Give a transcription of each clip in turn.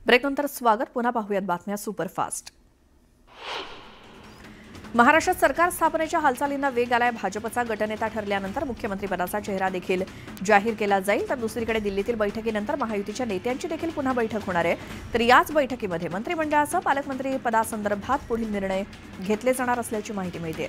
ब्रेकनंतर स्वागत. पुन्हा पाहूयात बातम्या सुपरफास्ट. महाराष्ट्रात सरकार स्थापनेच्या हालचालींना वेग आलाय. भाजपचा गटनेता ठरल्यानंतर मुख्यमंत्रीपदाचा चेहरा देखील जाहीर केला जाईल. तर दुसरीकडे दिल्लीतील बैठकीनंतर महायुतीच्या नेत्यांची देखील पुन्हा बैठक होणार आहे. तर याच बैठकीमध्ये मंत्रिमंडळासह पालकमंत्री पदासंदर्भात पुढील निर्णय घेतले जाणार असल्याची माहिती मिळते.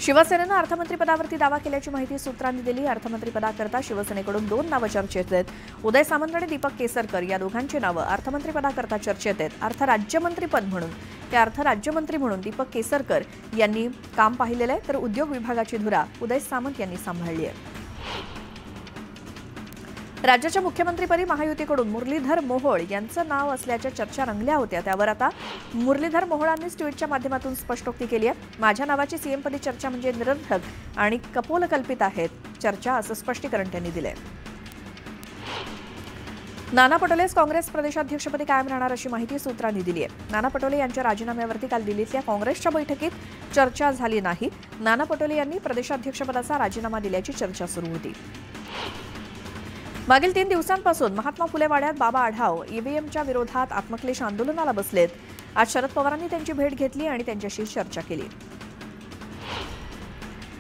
शिवसेनेनं अर्थमंत्रीपदावरती दावा केल्याची माहिती सूत्रांनी दिली. अर्थमंत्रीपदाकरता शिवसेनेकडून 2 नावं चर्चेत आहेत. उदय सामंत आणि दीपक केसरकर या दोघांची नावं अर्थमंत्रीपदाकरता चर्चेत आहेत. अर्थराज्यमंत्री म्हणून दीपक केसरकर यांनी काम पाहिलेलं आहे. तर उद्योग विभागाची धुरा उदय सामंत यांनी सांभाळली आहे. राज्याच्या मुख्यमंत्रीपदी महायुतीकडून मुरलीधर मोहोळ यांचं नाव असल्याच्या चर्चा रंगल्या होत्या. त्यावर आता मुरलीधर मोहोळांनीच ट्विटच्या माध्यमातून स्पष्टोक्ती केली आहे. माझ्या नावाची सीएमपदी चर्चा म्हणजे निरर्थक आणि कपोलकल्पित आहेत चर्चा, असं स्पष्टीकरण त्यांनी दिलंय. नाना पटोलेच काँग्रेस प्रदेशाध्यक्षपदी कायम राहणार अशी माहिती सूत्रांनी दिली आहे. नाना पटोले यांच्या राजीनाम्यावरती काल दिल्लीतल्या काँग्रेसच्या बैठकीत चर्चा झाली नाही. नाना पटोले यांनी प्रदेशाध्यक्षपदाचा राजीनामा दिल्याची चर्चा सुरू होती. मागील 3 दिवसांपासून महात्मा फुले वाड्यात बाबा आढाव ईव्हीएमच्या विरोधात आत्मक्लेश आंदोलनाला बसलेत. आज शरद पवारांनी त्यांची भेट घेतली आणि त्यांच्याशी चर्चा केली.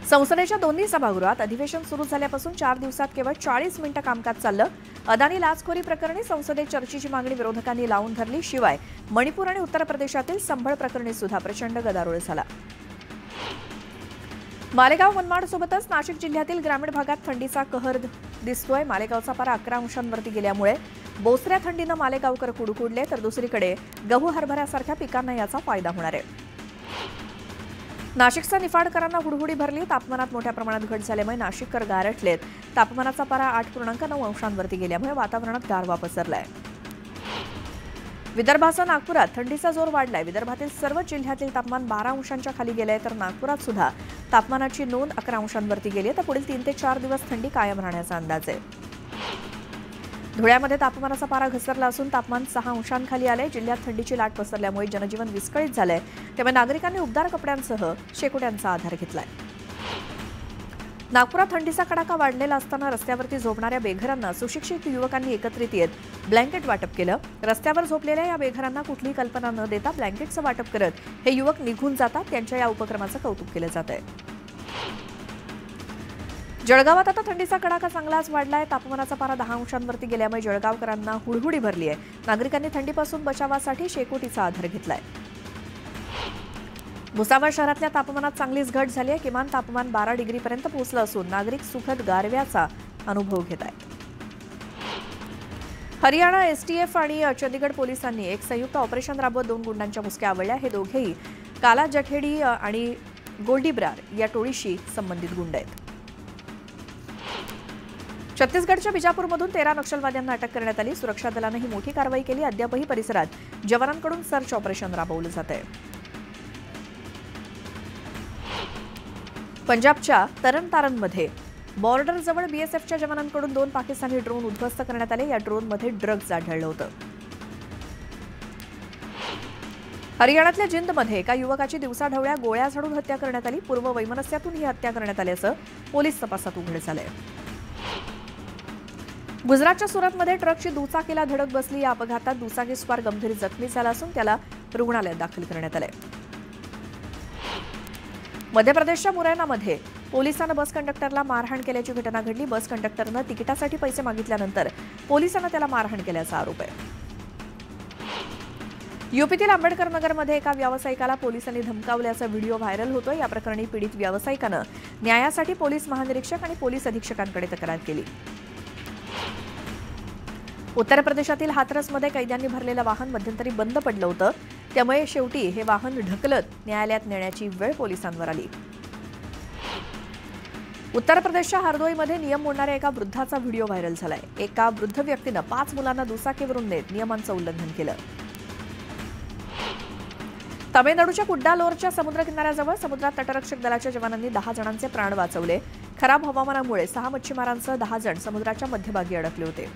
संसदेच्या दोन्ही सभागृहात अधिवेशन सुरू झाल्यापासून 4 दिवसात केवळ 40 मिनिटं कामकाज चाललं. अदानी लाचखोरी प्रकरणी संसदेत चर्चेची मागणी विरोधकांनी लावून धरली. शिवाय मणिपूर आणि उत्तर प्रदेशातील संभळ प्रकरणी सुद्धा प्रचंड गदारोळ झाला. मालेगाव मनमाडसोबतच नाशिक जिल्ह्यातील ग्रामीण भागात थंडीचा कहर दिसतोय. मालेगावचा पारा 11 अंशांवरती गेल्यामुळे बोचऱ्या थंडीनं मालेगावकर कुडकुडले. तर दुसरीकडे गहू हरभऱ्यासारख्या पिकांना याचा फायदा होणार आहे. नाशिकचा निफाडकरांना हुडहुडी भरली. तापमानात मोठ्या प्रमाणात घट झाल्यामुळे नाशिककर गारठलेत. तापमानाचा पारा 8.9 अंशांवरती गेल्यामुळे वातावरणात गारवा पसरलाय. विदर्भासह नागपुरात थंडीचा जोर वाढलाय. विदर्भातील सर्व जिल्ह्यातील तापमान 12 अंशांच्या खाली गेलंय. तर नागपुरात सुद्धा तापमानाची नोंद 11 अंशांवरती गेली आहे. तर पुढील 3 ते 4 दिवस थंडी कायम राहण्याचा अंदाज आहे. धुळ्यामध्ये तापमानाचा पारा घसरला असून तापमान 6 अंशांखाली आलंय. जिल्ह्यात थंडीची लाट पसरल्यामुळे जनजीवन विस्कळीत झालंय. त्यामुळे नागरिकांनी उबदार कपड्यांसह शेकोट्यांचा आधार घेतलाय. नागपुरात थंडीचा कडाका वाढलेला असताना रस्त्यावरती झोपणाऱ्या बेघरांना सुशिक्षित युवकांनी एकत्रित येत ब्लँकेट वाटप केलं. रस्त्यावर झोपलेल्या या बेघरांना कुठलीही कल्पना न देता ब्लँकेटचं वाटप करत हे युवक निघून जातात. त्यांच्या या उपक्रमाचं कौतुक केलं जात आहे. जळगावात आता थंडीचा कडाका चांगलाच वाढलाय. तापमानाचा पारा 10 अंशांवरती गेल्यामुळे जळगावकरांना हुडहुडी भरली आहे. नागरिकांनी थंडीपासून बचावासाठी शेकोटीचा आधार घेतलाय. भुसावळ शहरातल्या तापमानात चांगलीच घट झाली आहे. किमान तापमान 12 डिग्रीपर्यंत पोहोचलं असून नागरिक सुखद गारव्याचा अनुभव घेत आहेत. हरियाणा एसटीएफ आणि चंदीगड पोलिसांनी एक संयुक्त ऑपरेशन राबवत 2 गुंडांच्या मुसक्या आवळल्या. हे दोघेही काला जठेडी आणि गोल्डीब्रार या टोळीशी संबंधित गुंड आहेत. छत्तीसगडच्या बिजापूरमधून 13 नक्षलवाद्यांना अटक करण्यात आली. सुरक्षा दलानं ही मोठी कारवाई केली. अद्यापही परिसरात जवानांकडून सर्च ऑपरेशन राबवलं जात आहे. पंजाबच्या तरनतारनमध्ये बॉर्डरजवळ बीएसएफच्या जवानांकडून 2 पाकिस्तानी ड्रोन उद्ध्वस्त करण्यात आले. या ड्रोनमध्ये ड्रग्ज आढळलं होतं. हरियाणातल्या जिंदमध्ये एका युवकाची दिवसाढवळ्या गोळ्या झाडून हत्या करण्यात आली. पूर्व वैमनस्यातून ही हत्या करण्यात आल्याचं पोलीस तपासात उघड झालंय. गुजरातच्या सुरतमध्ये ट्रकची दुचाकीला धडक बसली. या अपघातात दुचाकीस्वार गंभीर जखमी झाला असून त्याला रुग्णालयात दाखल करण्यात आलंय. मध्य प्रदेशच्या मुरैनामध्ये पोलिसांना बस कंडक्टरला मारहाण केल्याची घटना घडली. बस कंडक्टरनं तिकिटासाठी पैसे मागितल्यानंतर पोलिसांना त्याला मारहाण केल्याचा आरोप आहे. यूपीतील आंबेडकर नगरमध्ये एका व्यावसायिकाला पोलिसांनी धमकावल्याचा व्हिडिओ व्हायरल होतोय. या प्रकरणी पीडित व्यावसायिकानं न्यायासाठी पोलीस महानिरीक्षक आणि पोलीस अधीक्षकांकडे तक्रार केली. उत्तर प्रदेशातील हाथरसमध्ये कैद्यांनी भरलेलं वाहन मध्यंतरी बंद पडलं होतं. त्यामुळे शेवटी हे वाहन ढकलत न्यायालयात नेण्याची वेळ पोलिसांवर आली. उत्तर प्रदेशच्या हरदोईमध्ये नियम मोडणाऱ्या एका वृद्धाचा व्हिडिओ व्हायरल झालाय. एका वृद्ध व्यक्तीनं 5 मुलांना दुचाकीवरून नेत नियमांचं उल्लंघन केलं. तामिळनाडूच्या कुड्डालोरच्या समुद्र किनाऱ्याजवळ समुद्रात तटरक्षक दलाच्या जवानांनी 10 जणांचे प्राण वाचवले. खराब हवामानामुळे 6 मच्छीमारांसह 10 जण समुद्राच्या मध्यभागी अडकले होते.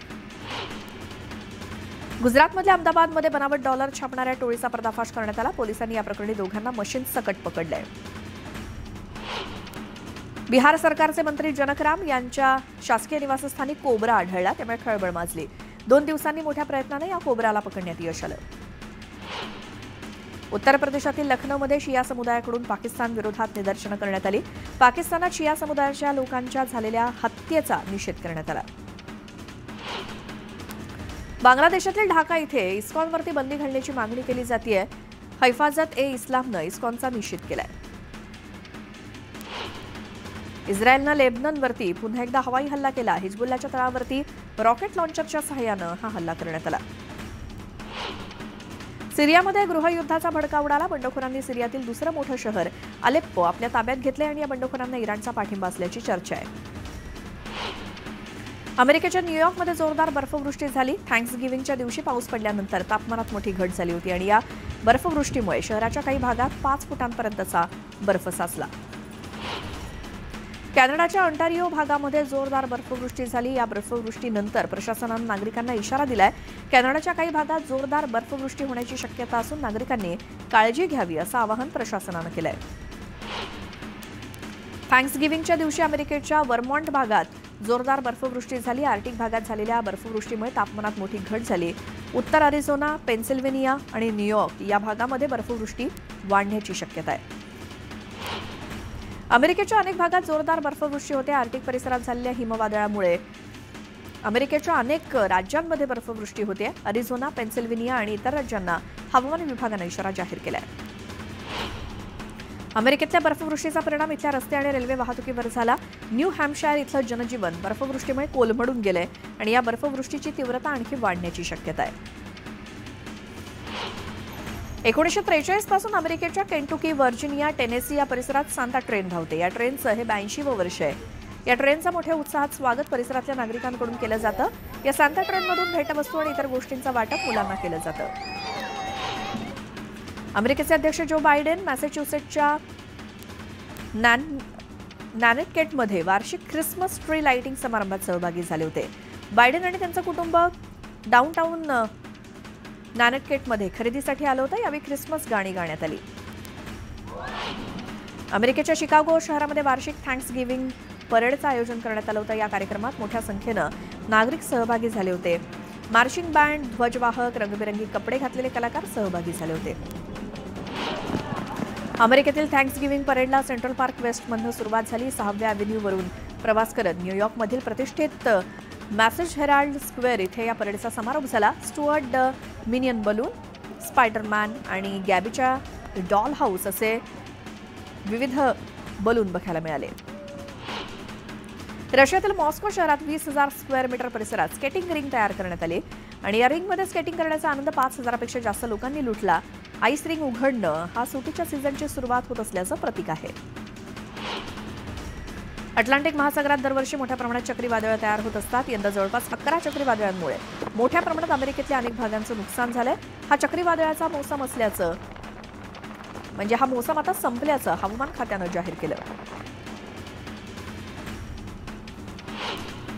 गुजरातमधल्या अहमदाबादमध्ये बनावट डॉलर छापणाऱ्या टोळीचा पर्दाफाश करण्यात आला. पोलिसांनी या प्रकरणी दोघांना मशीन सकट पकडलंय. बिहार सरकारचे मंत्री जनक राम यांच्या शासकीय निवासस्थानी कोबरा आढळला. त्यामुळे खळबळ माजली. 2 दिवसांनी मोठ्या प्रयत्नाने या कोबराला पकडण्यात यश आलं. उत्तर प्रदेशातील लखनौमध्ये शिया समुदायाकडून पाकिस्तान विरोधात निदर्शनं करण्यात आली. पाकिस्तानात शिया समुदायाच्या लोकांच्या झालेल्या हत्येचा निषेध करण्यात आला. बांगलादेशातील ढाका इथे इस्कॉनवरती बंदी घालण्याची मागणी केली जाते. हिफाजत-ए-इस्लामनं इस्कॉनचा निषेध केलाय. इस्रायलनं लेबननवरती पुन्हा एकदा हवाई हल्ला केला. हिजबुल्लाच्या तळावरती रॉकेट लॉन्चरच्या सहाय्यानं हा हल्ला करण्यात आला. सिरियामध्ये गृहयुद्धाचा भडका उडाला. बंडखोरांनी सिरियातील दुसरं मोठं शहर अलेप्पो आपल्या ताब्यात घेतले आणि या बंडखोरांना इराणचा पाठिंबा असल्याची चर्चा आहे. अमेरिकेच्या न्यूयॉर्कमध्ये जोरदार बर्फवृष्टी झाली. थँक्सगिव्हिंगच्या दिवशी पाऊस पडल्यानंतर तापमानात मोठी घट झाली होती आणि या बर्फवृष्टीमुळे शहराच्या काही भागात 5 फुटांपर्यंतचा बर्फ साचला. कॅनडाच्या ऑन्टारिओ भागामध्ये जोरदार बर्फवृष्टी झाली. या बर्फवृष्टीनंतर प्रशासनानं नागरिकांना इशारा दिलाय. कॅनडाच्या काही भागात जोरदार बर्फवृष्टी होण्याची शक्यता असून नागरिकांनी काळजी घ्यावी असं आवाहन प्रशासनानं केलंय. थँक्सगिव्हिंगच्या दिवशी अमेरिकेच्या वर्मॉन्ट भागात जोरदार बर्फवृष्टी झाली. आर्टिक भागात झालेल्या बर्फवृष्टीमुळे तापमानात मोठी घट झाली. उत्तर अरिझोना, पेन्सिल्व्हेनिया आणि न्यूयॉर्क या भागामध्ये बर्फवृष्टी वाढण्याची शक्यता आहे. अमेरिकेच्या अनेक भागात जोरदार बर्फवृष्टी होते. आर्टिक परिसरात झालेल्या हिमवादळामुळे अमेरिकेच्या अनेक राज्यांमध्ये बर्फवृष्टी होते. अरिझोना, पेन्सिल्व्हेनिया आणि इतर राज्यांना हवामान विभागानं इशारा जाहीर केलाय. अमेरिकेतल्या बर्फवृष्टीचा परिणाम इथल्या रस्ते आणि रेल्वे वाहतुकीवर झाला. न्यू हॅम्पशायर इथलं जनजीवन बर्फवृष्टीमुळे कोलमडून गेलंय आणि या बर्फवृष्टीची तीव्रता आणखी वाढण्याची शक्यता आहे. 1943 पासून अमेरिकेच्या केंटुकी, व्हर्जिनिया, टेनेसी या परिसरात सांता ट्रेन धावते. या ट्रेनचं हे 82वं वर्ष आहे. या ट्रेनचं मोठ्या उत्साहात स्वागत परिसरातल्या नागरिकांकडून केलं जातं. या सांता ट्रेनमधून भेटवस्तू आणि इतर गोष्टींचं वाटप मुलांना केलं जातं. अमेरिकेचे अध्यक्ष जो बायडेन मॅसेच्युसेट्सच्या नॅनेटकेटमध्ये वार्षिक ख्रिसमस ट्री लाइटिंग समारंभात सहभागी झाले होते. बायडेन आणि त्यांचं कुटुंब डाऊनटाऊन नॅनेटकेटमध्ये खरेदीसाठी आलं होतं. यावेळी ख्रिसमस गाणी गाण्यात आली. अमेरिकेच्या शिकागो शहरामध्ये वार्षिक थँक्सगिव्हिंग परेडचं आयोजन करण्यात आलं होतं. या कार्यक्रमात मोठ्या संख्येनं नागरिक सहभागी झाले होते. मार्चिंग बँड, ध्वजवाहक, रंगबिरंगी कपडे घातलेले कलाकार सहभागी झाले होते. अमेरिकेतील थँक्सगिव्हिंग परेडला सेंट्रल पार्क वेस्टमधून सुरुवात झाली. 6व्या अव्हेन्यूवरून प्रवास करत न्यूयॉर्कमधील प्रतिष्ठित मॅसेज हेराल्ड स्क्वेअर इथे या परेडचा समारोप झाला. स्टुअर्ट मिनियन बलून, स्पायडरमॅन आणि गॅबीच्या डॉल हाऊस असे विविध बलून बघायला मिळाले. रशियातील मॉस्को शहरात 20,000 स्क्वेअर मीटर परिसरात स्केटिंग रिंग तयार करण्यात आली आणि या रिंगमध्ये स्केटिंग करण्याचा आनंद 5,000पेक्षा जास्त लोकांनी लुटला. आईस रिंग उघडणं हा सुटीच्या सीझनची सुरुवात होत असल्याचं प्रतीक आहे. अटलांटिक महासागरात दरवर्षी मोठ्या प्रमाणात चक्रीवादळं तयार होत असतात. यंदा जवळपास 11 चक्रीवादळांमुळे मोठ्या प्रमाणात अमेरिकेतल्या अनेक भागांचं नुकसान झालंय. हा चक्रीवादळाचा मोसम असल्याचं म्हणजे हा मोसम आता संपल्याचं हवामान खात्यानं जाहीर केलं.